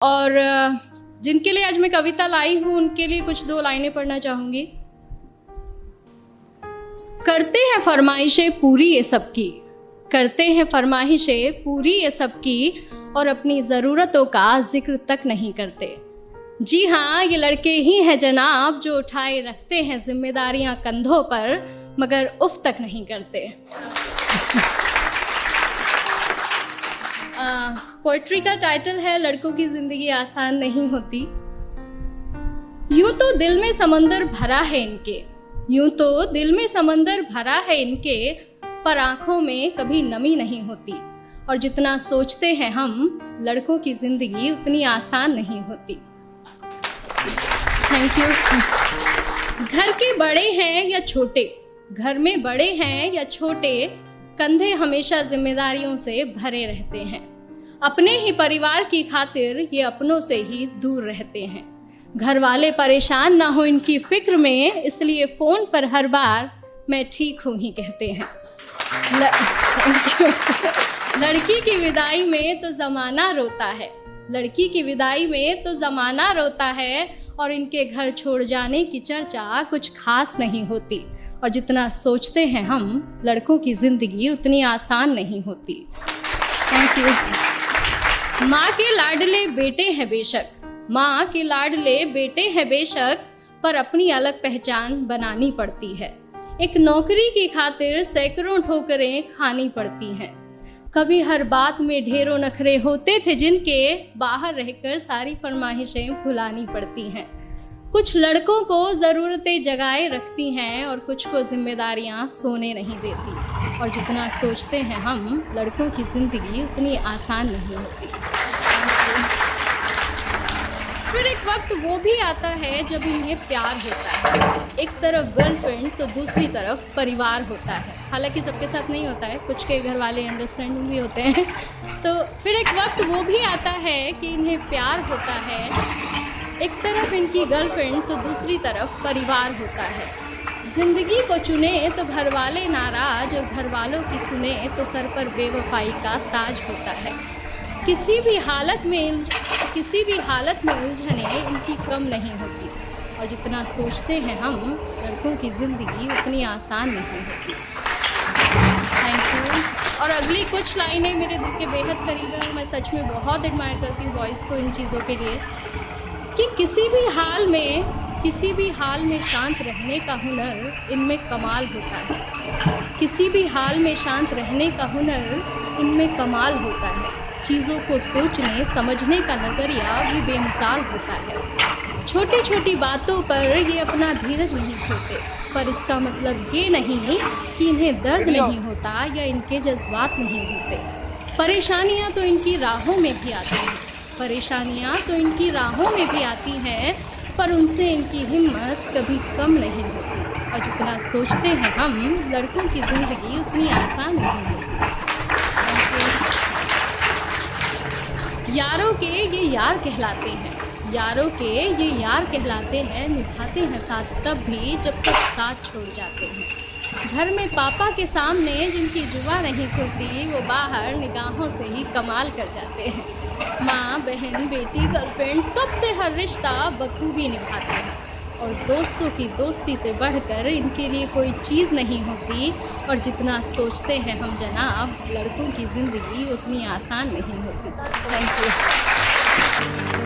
और जिनके लिए आज मैं कविता लाई हूँ उनके लिए कुछ दो लाइनें पढ़ना चाहूँगी। करते हैं फरमाइशें पूरी ये सबकी, करते हैं फरमाइशें पूरी ये सबकी, और अपनी ज़रूरतों का जिक्र तक नहीं करते। जी हाँ, ये लड़के ही हैं जनाब जो उठाए रखते हैं जिम्मेदारियां कंधों पर, मगर उफ तक नहीं करते। पोइट्री का टाइटल है लड़कों की ज़िंदगी आसान नहीं होती। यूं तो दिल में समंदर भरा है इनके, यूं तो दिल में समंदर भरा है इनके, पर आंखों में कभी नमी नहीं होती। और जितना सोचते हैं हम, लड़कों की ज़िंदगी उतनी आसान नहीं होती। Thank you. घर के बड़े हैं या छोटे, घर में बड़े हैं या छोटे, कंधे हमेशा जिम्मेदारियों से भरे रहते हैं। अपने ही परिवार की खातिर ये अपनों से ही दूर रहते हैं। घर वाले परेशान ना हो इनकी फिक्र में, इसलिए फ़ोन पर हर बार मैं ठीक हूँ ही कहते हैं। लड़की की विदाई में तो ज़माना रोता है, लड़की की विदाई में तो ज़माना रोता है, और इनके घर छोड़ जाने की चर्चा कुछ खास नहीं होती। और जितना सोचते हैं हम, लड़कों की ज़िंदगी उतनी आसान नहीं होती। Thank you. माँ के लाडले बेटे हैं बेशक, माँ के लाडले बेटे हैं बेशक, पर अपनी अलग पहचान बनानी पड़ती है। एक नौकरी की खातिर सैकड़ों ठोकरें खानी पड़ती हैं। कभी हर बात में ढेरों नखरे होते थे जिनके, बाहर रहकर सारी फरमाइशें भुलानी पड़ती हैं। कुछ लड़कों को ज़रूरतें जगाए रखती हैं और कुछ को जिम्मेदारियां सोने नहीं देती। और जितना सोचते हैं हम, लड़कों की ज़िंदगी उतनी आसान नहीं होती। फिर एक वक्त वो भी आता है जब इन्हें प्यार होता है। एक तरफ गर्लफ्रेंड तो दूसरी तरफ परिवार होता है। हालांकि सबके साथ नहीं होता है, कुछ के घर वाले अंडरस्टैंडिंग भी होते हैं। तो फिर एक वक्त वो भी आता है कि इन्हें प्यार होता है। एक तरफ इनकी गर्लफ्रेंड तो दूसरी तरफ परिवार होता है। ज़िंदगी को चुने तो घर वाले नाराज़, और घर वालों की सुने तो सर पर बेवफाई का ताज होता है। किसी भी हालत में उलझने इनकी कम नहीं होती। और जितना सोचते हैं हम, लड़कों की ज़िंदगी उतनी आसान नहीं होती। Thank you. और अगली कुछ लाइनें मेरे दिल के बेहद करीब है और मैं सच में बहुत एडमायर करती हूँ वॉइस को इन चीज़ों के लिए, कि किसी भी हाल में शांत रहने का हुनर इनमें कमाल होता है। किसी भी हाल में शांत रहने का हुनर इनमें कमाल होता है। चीज़ों को सोचने समझने का नज़रिया भी बेमिसाल होता है। छोटी छोटी बातों पर ये अपना धीरज नहीं खोते, पर इसका मतलब ये नहीं कि इन्हें दर्द नहीं होता या इनके जज्बात नहीं होते। परेशानियाँ तो इनकी राहों में भी आती हैं, परेशानियाँ तो इनकी राहों में भी आती हैं, पर उनसे इनकी हिम्मत कभी कम नहीं होती। और जितना सोचते हैं हम, लड़कों की ज़िंदगी उतनी आसान नहीं होती। यारों के ये यार कहलाते हैं, यारों के ये यार कहलाते हैं, निभाते हैं साथ तब भी जब सब साथ छोड़ जाते हैं। घर में पापा के सामने जिनकी जुबान नहीं खुलती, वो बाहर निगाहों से ही कमाल कर जाते हैं। माँ, बहन, बेटी, गर्लफ्रेंड, सबसे हर रिश्ता बखूबी निभाते हैं। और दोस्तों की दोस्ती से बढ़कर इनके लिए कोई चीज़ नहीं होती। और जितना सोचते हैं हम जनाब, लड़कों की ज़िंदगी उतनी आसान नहीं होती। Thank you.